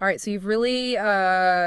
All right, so you've really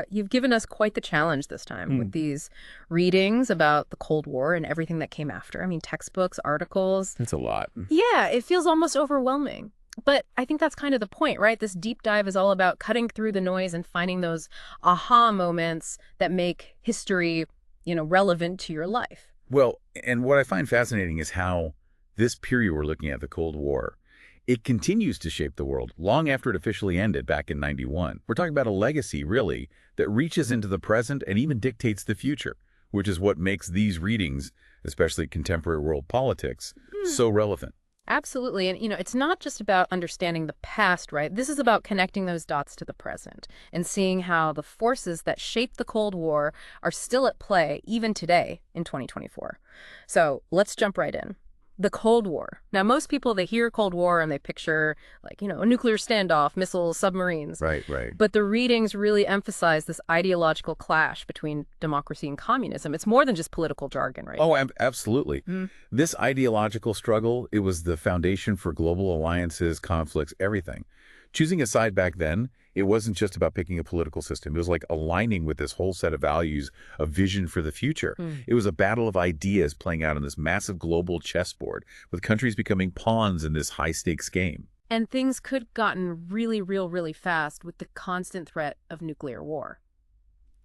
you've given us quite the challenge this time Hmm. with these readings about the Cold War and everything that came after. I mean, textbooks, articles. It's a lot. Yeah, it feels almost overwhelming. But I think that's kind of the point, right? This deep dive is all about cutting through the noise and finding those aha moments that make history, relevant to your life. Well, and what I find fascinating is how this period we're looking at, the Cold War, it continues to shape the world long after it officially ended back in 91. We're talking about a legacy, really, that reaches into the present and even dictates the future, which is what makes these readings, especially contemporary world politics, so relevant. Absolutely. And, it's not just about understanding the past, right? This is about connecting those dots to the present and seeing how the forces that shaped the Cold War are still at play even today in 2024. So let's jump right in. The Cold War. Now, most people, they hear Cold War and they picture, like, a nuclear standoff, missiles, submarines. Right, right. But the readings really emphasize this ideological clash between democracy and communism. It's more than just political jargon, right? Oh, absolutely. This ideological struggle, it was the foundation for global alliances, conflicts, everything. Choosing a side back then, it wasn't just about picking a political system. It was like aligning with this whole set of values, a vision for the future. Mm. It was a battle of ideas playing out on this massive global chessboard, with countries becoming pawns in this high-stakes game. And things could have gotten really real really fast with the constant threat of nuclear war.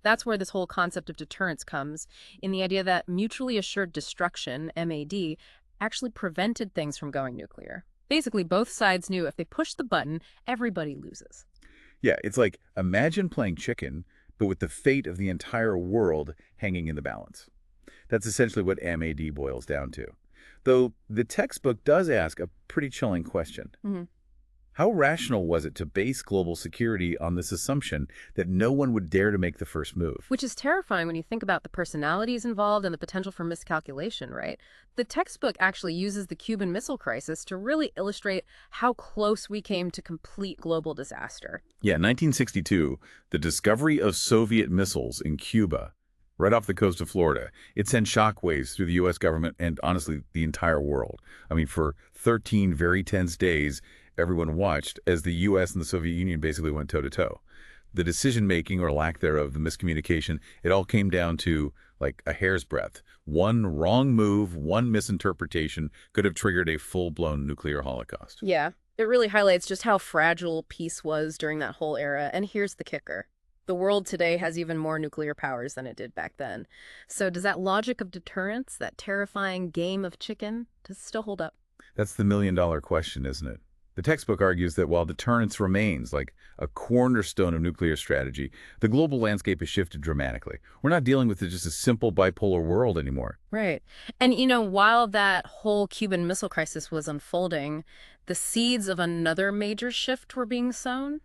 That's where this whole concept of deterrence comes, in the idea that mutually assured destruction, MAD, actually prevented things from going nuclear. Basically, both sides knew if they pushed the button, everybody loses. Yeah, it's like imagine playing chicken, but with the fate of the entire world hanging in the balance. That's essentially what MAD boils down to. Though the textbook does ask a pretty chilling question. Mhm. How rational was it to base global security on this assumption that no one would dare to make the first move? Which is terrifying when you think about the personalities involved and the potential for miscalculation, right? The textbook actually uses the Cuban Missile Crisis to really illustrate how close we came to complete global disaster. Yeah, 1962, the discovery of Soviet missiles in Cuba, right off the coast of Florida, it sent shockwaves through the U.S. government and, honestly, the entire world. I mean, for 13 very tense days, everyone watched as the U.S. and the Soviet Union basically went toe-to-toe. The decision-making or lack thereof, the miscommunication, it all came down to like a hair's breadth. One wrong move, one misinterpretation could have triggered a full-blown nuclear holocaust. Yeah, it really highlights just how fragile peace was during that whole era. And here's the kicker. The world today has even more nuclear powers than it did back then. So does that logic of deterrence, that terrifying game of chicken, does it still hold up? That's the million-dollar question, isn't it? The textbook argues that while deterrence remains like a cornerstone of nuclear strategy, the global landscape has shifted dramatically. We're not dealing with just a simple bipolar world anymore. Right. And, while that whole Cuban Missile Crisis was unfolding, the seeds of another major shift were being sown.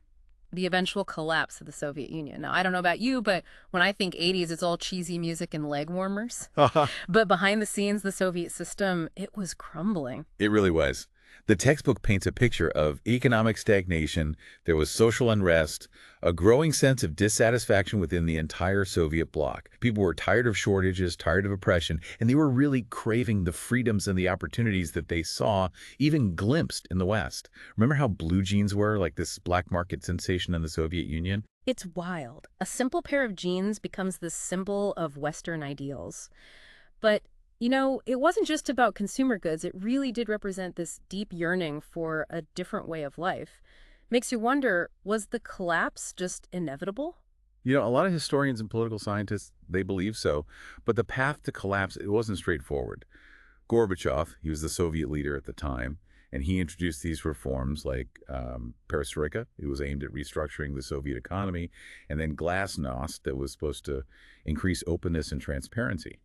The eventual collapse of the Soviet Union. Now, I don't know about you, but when I think 80s, it's all cheesy music and leg warmers. But behind the scenes, the Soviet system, it was crumbling. It really was. The textbook paints a picture of economic stagnation, there was social unrest, a growing sense of dissatisfaction within the entire Soviet bloc. People were tired of shortages, tired of oppression, and they were really craving the freedoms and the opportunities that they saw even glimpsed in the West. Remember how blue jeans were, like this black market sensation in the Soviet Union? It's wild. A simple pair of jeans becomes this symbol of Western ideals. But it wasn't just about consumer goods. It really did represent this deep yearning for a different way of life. Makes you wonder, was the collapse just inevitable? You know, a lot of historians and political scientists, they believe so, but the path to collapse, it wasn't straightforward. Gorbachev, he was the Soviet leader at the time, and he introduced these reforms like perestroika. It was aimed at restructuring the Soviet economy, and then glasnost that was supposed to increase openness and transparency.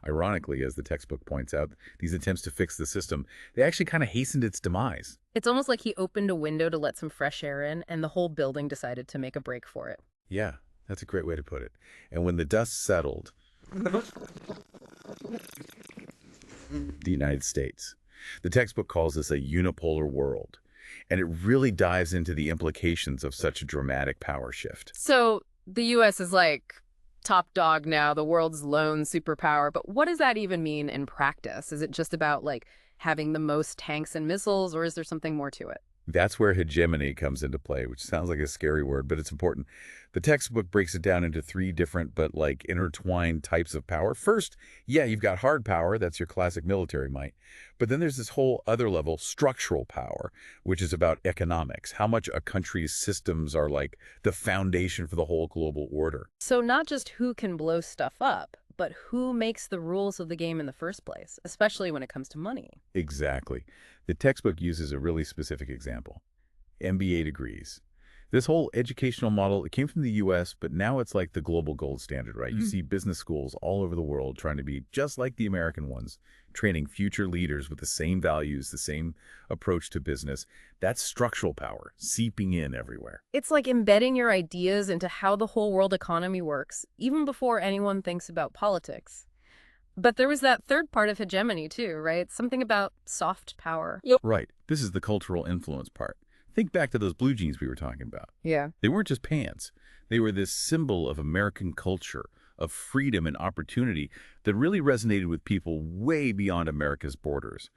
Ironically, as the textbook points out, these attempts to fix the system, they actually kind of hastened its demise. It's almost like he opened a window to let some fresh air in, and the whole building decided to make a break for it. Yeah, that's a great way to put it. And when the dust settled, the United States, the textbook calls this a unipolar world. And it really dives into the implications of such a dramatic power shift. So the U.S. is like top dog now, the world's lone superpower. But what does that even mean in practice? Is it just about like having the most tanks and missiles, or is there something more to it? That's where hegemony comes into play, which sounds like a scary word, but it's important. The textbook breaks it down into three different but like intertwined types of power. First, yeah, you've got hard power, that's your classic military might. But then there's this whole other level, structural power, which is about economics, how much a country's systems are like the foundation for the whole global order. So not just who can blow stuff up, but who makes the rules of the game in the first place, especially when it comes to money. Exactly. The textbook uses a really specific example. MBA degrees. This whole educational model, it came from the US, but now it's like the global gold standard, right? You see business schools all over the world trying to be just like the American ones, training future leaders with the same values, the same approach to business. That's structural power, seeping in everywhere. It's like embedding your ideas into how the whole world economy works, even before anyone thinks about politics. But there was that third part of hegemony too, right? Something about soft power. Yep. Right. This is the cultural influence part. Think back to those blue jeans we were talking about. Yeah. They weren't just pants. They were this symbol of American culture, of freedom and opportunity that really resonated with people way beyond America's borders.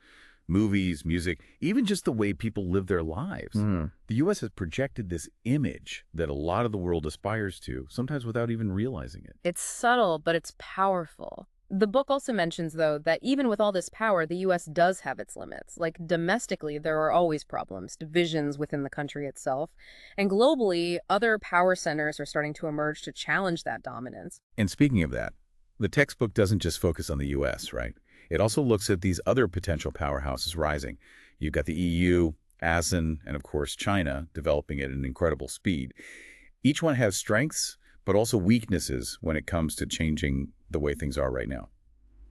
Movies, music, even just the way people live their lives. The U.S. has projected this image that a lot of the world aspires to, sometimes without even realizing it. It's subtle, but it's powerful. The book also mentions, though, that even with all this power, the U.S. does have its limits. Like, domestically, there are always problems, divisions within the country itself. And globally, other power centers are starting to emerge to challenge that dominance. And speaking of that, the textbook doesn't just focus on the U.S., right? It also looks at these other potential powerhouses rising. You've got the EU, ASEAN, and of course China developing at an incredible speed. Each one has strengths, but also weaknesses when it comes to changing the way things are right now.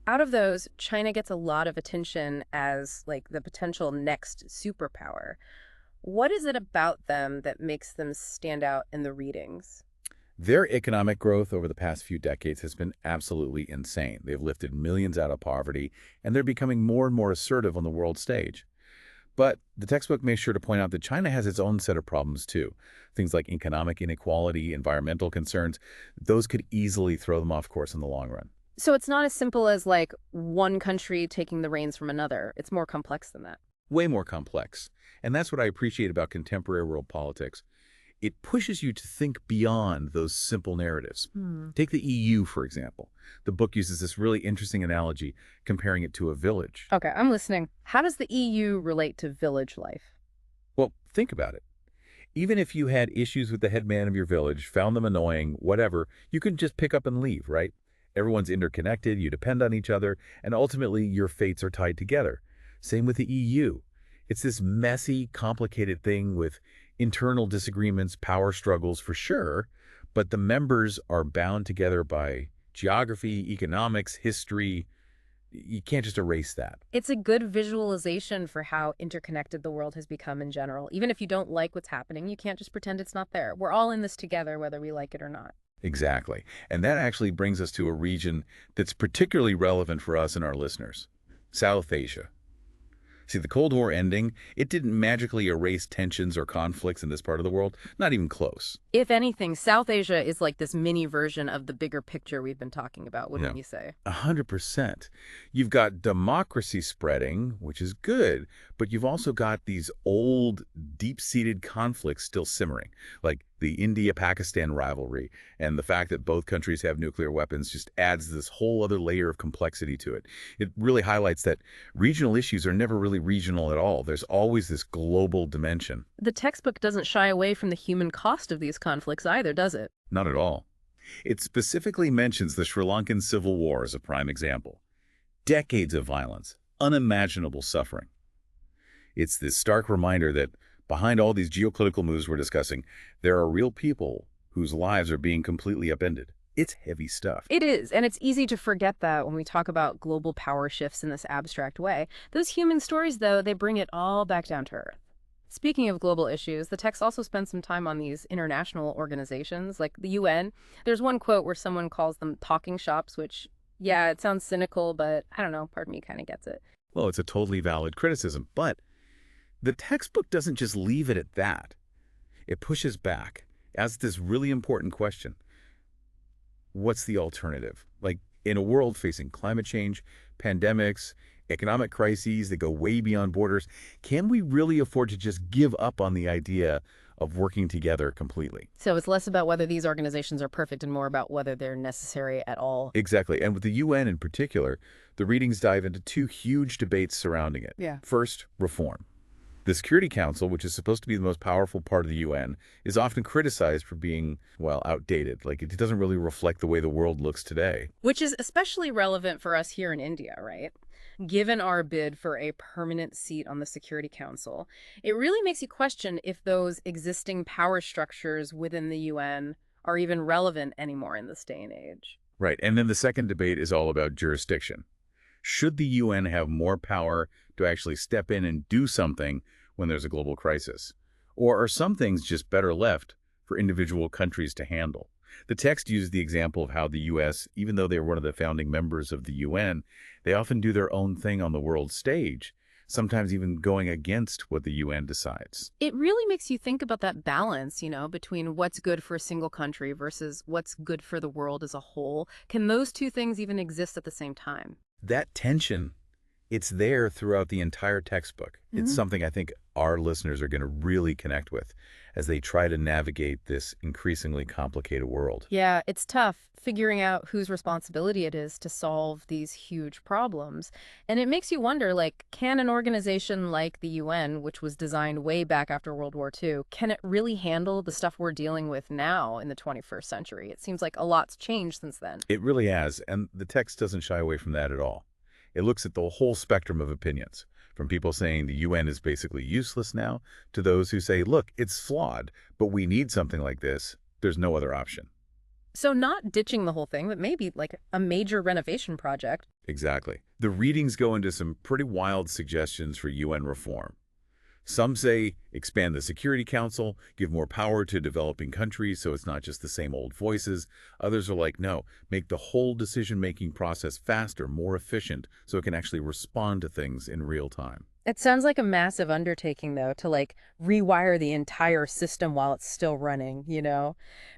Out of those, China gets a lot of attention as, like, the potential next superpower. What is it about them that makes them stand out in the readings? Their economic growth over the past few decades has been absolutely insane. They've lifted millions out of poverty, and they're becoming more and more assertive on the world stage. But the textbook makes sure to point out that China has its own set of problems too. Things like economic inequality, environmental concerns, those could easily throw them off course in the long run. So it's not as simple as, like, one country taking the reins from another. It's more complex than that. Way more complex. And that's what I appreciate about contemporary world politics. It pushes you to think beyond those simple narratives. Take the EU, for example. The book uses this really interesting analogy, comparing it to a village. Okay, I'm listening. How does the EU relate to village life? Well, think about it. Even if you had issues with the head man of your village, found them annoying, whatever, you could just pick up and leave, right? Everyone's interconnected, you depend on each other, and ultimately your fates are tied together. Same with the EU. It's this messy, complicated thing with internal disagreements, power struggles for sure, but the members are bound together by geography, economics, history. You can't just erase that. It's a good visualization for how interconnected the world has become in general. Even if you don't like what's happening, you can't just pretend it's not there. We're all in this together, whether we like it or not. Exactly. And that actually brings us to a region that's particularly relevant for us and our listeners, South Asia. See, the Cold War ending, it didn't magically erase tensions or conflicts in this part of the world, not even close. If anything, South Asia is like this mini version of the bigger picture we've been talking about, wouldn't you say? 100%. You've got democracy spreading, which is good, but you've also got these old, deep-seated conflicts still simmering, like the India-Pakistan rivalry, and the fact that both countries have nuclear weapons just adds this whole other layer of complexity to it. It really highlights that regional issues are never really regional at all. There's always this global dimension. The textbook doesn't shy away from the human cost of these conflicts either, does it? Not at all. It specifically mentions the Sri Lankan Civil War as a prime example. Decades of violence, unimaginable suffering. It's this stark reminder that behind all these geopolitical moves we're discussing, there are real people whose lives are being completely upended. It's heavy stuff. It is, and it's easy to forget that when we talk about global power shifts in this abstract way. Those human stories, though, they bring it all back down to earth. Speaking of global issues, the text also spends some time on these international organizations, like the UN. There's one quote where someone calls them talking shops, which, yeah, it sounds cynical, but I don't know, part of me kind of gets it. Well, it's a totally valid criticism, but the textbook doesn't just leave it at that. It pushes back, asks this really important question. What's the alternative? Like, in a world facing climate change, pandemics, economic crises that go way beyond borders. Can we really afford to just give up on the idea of working together completely? So it's less about whether these organizations are perfect and more about whether they're necessary at all. Exactly. And with the UN in particular, the readings dive into two huge debates surrounding it. Yeah. First, reform. The Security Council, which is supposed to be the most powerful part of the UN, is often criticized for being, well, outdated. Like, it doesn't really reflect the way the world looks today. Which is especially relevant for us here in India, right? Given our bid for a permanent seat on the Security Council, it really makes you question if those existing power structures within the UN are even relevant anymore in this day and age. Right. And then the second debate is all about jurisdiction. Should the UN have more power to actually step in and do something when there's a global crisis? Or are some things just better left for individual countries to handle? The text uses the example of how the U.S., even though they're one of the founding members of the UN, they often do their own thing on the world stage, sometimes even going against what the UN decides. It really makes you think about that balance, between what's good for a single country versus what's good for the world as a whole. Can those two things even exist at the same time? That tension, it's there throughout the entire textbook. It's something I think our listeners are going to really connect with as they try to navigate this increasingly complicated world. Yeah, it's tough figuring out whose responsibility it is to solve these huge problems. And it makes you wonder, can an organization like the UN, which was designed way back after World War II, can it really handle the stuff we're dealing with now in the 21st century? It seems like a lot's changed since then. It really has, and the text doesn't shy away from that at all. It looks at the whole spectrum of opinions, from people saying the UN is basically useless now, to those who say, look, it's flawed, but we need something like this. There's no other option. So not ditching the whole thing, but maybe like a major renovation project. Exactly. The readings go into some pretty wild suggestions for UN reform. Some say expand the Security Council, give more power to developing countries so it's not just the same old voices. Others are like, no, make the whole decision-making process faster, more efficient, so it can actually respond to things in real time. It sounds like a massive undertaking, though, to rewire the entire system while it's still running.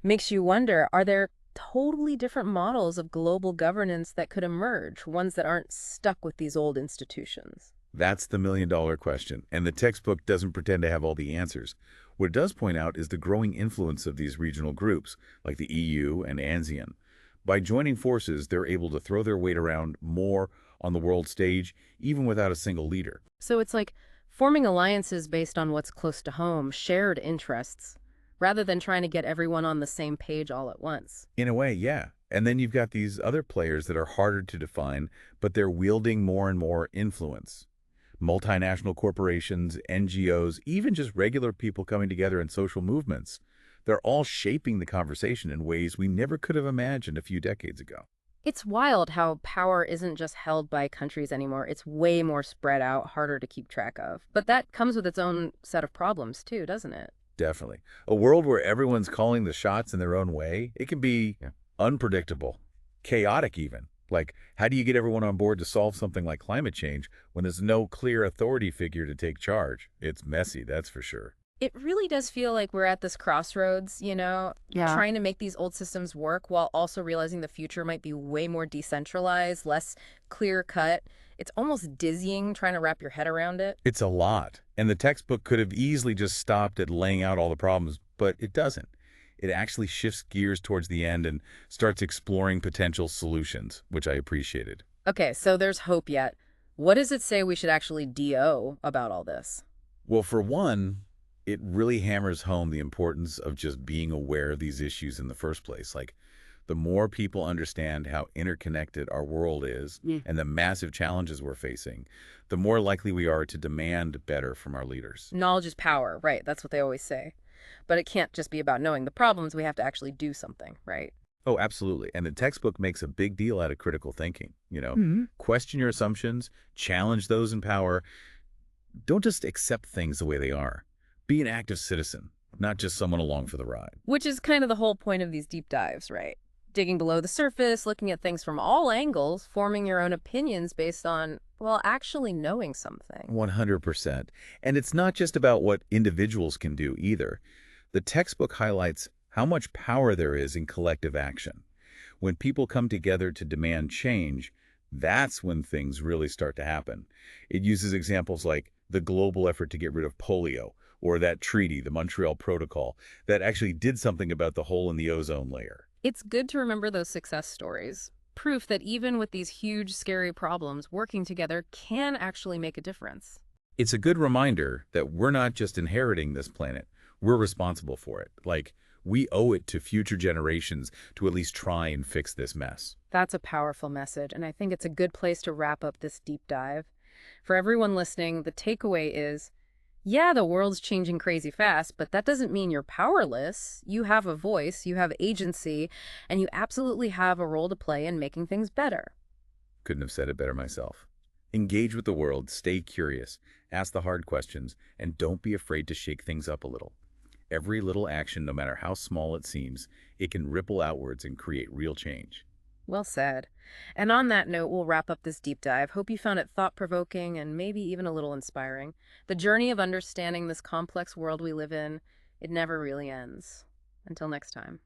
Makes you wonder, are there totally different models of global governance that could emerge, ones that aren't stuck with these old institutions? That's the million-dollar question, and the textbook doesn't pretend to have all the answers. What it does point out is the growing influence of these regional groups, like the EU and ANZIAN. By joining forces, they're able to throw their weight around more on the world stage, even without a single leader. So it's like forming alliances based on what's close to home, shared interests, rather than trying to get everyone on the same page all at once. In a way, yeah. And then you've got these other players that are harder to define, but they're wielding more and more influence. Multinational corporations, NGOs, even just regular people coming together in social movements. They're all shaping the conversation in ways we never could have imagined a few decades ago. It's wild how power isn't just held by countries anymore. It's way more spread out, harder to keep track of. But that comes with its own set of problems too, doesn't it? Definitely. A world where everyone's calling the shots in their own way, it can be unpredictable, chaotic even. Like, how do you get everyone on board to solve something like climate change when there's no clear authority figure to take charge? It's messy, that's for sure. It really does feel like we're at this crossroads, trying to make these old systems work while also realizing the future might be way more decentralized, less clear cut. It's almost dizzying trying to wrap your head around it. It's a lot. And the textbook could have easily just stopped at laying out all the problems, but it doesn't. It actually shifts gears towards the end and starts exploring potential solutions, which I appreciated. Okay, so there's hope yet. What does it say we should actually do about all this? Well, for one, it really hammers home the importance of just being aware of these issues in the first place. Like, the more people understand how interconnected our world is and the massive challenges we're facing, the more likely we are to demand better from our leaders. Knowledge is power, right? That's what they always say. But it can't just be about knowing the problems. We have to actually do something, right? Oh, absolutely. And the textbook makes a big deal out of critical thinking. Question your assumptions, challenge those in power. Don't just accept things the way they are. Be an active citizen, not just someone along for the ride. Which is kind of the whole point of these deep dives, right? Digging below the surface, looking at things from all angles, forming your own opinions based on, actually knowing something. 100%. And it's not just about what individuals can do either. The textbook highlights how much power there is in collective action. When people come together to demand change, That's when things really start to happen. It uses examples like the global effort to get rid of polio, or that treaty, the Montreal Protocol, that actually did something about the hole in the ozone layer. It's good to remember those success stories. Proof that even with these huge, scary problems, working together can actually make a difference. It's a good reminder that we're not just inheriting this planet, we're responsible for it. Like, we owe it to future generations to at least try and fix this mess. That's a powerful message, and I think it's a good place to wrap up this deep dive. For everyone listening, the takeaway is, yeah, the world's changing crazy fast, but that doesn't mean you're powerless. You have a voice, you have agency, and you absolutely have a role to play in making things better. Couldn't have said it better myself. Engage with the world, stay curious, ask the hard questions, and don't be afraid to shake things up a little. Every little action, no matter how small it seems, it can ripple outwards and create real change. Well said. And on that note, we'll wrap up this deep dive. Hope you found it thought-provoking and maybe even a little inspiring. The journey of understanding this complex world we live in, it never really ends. Until next time.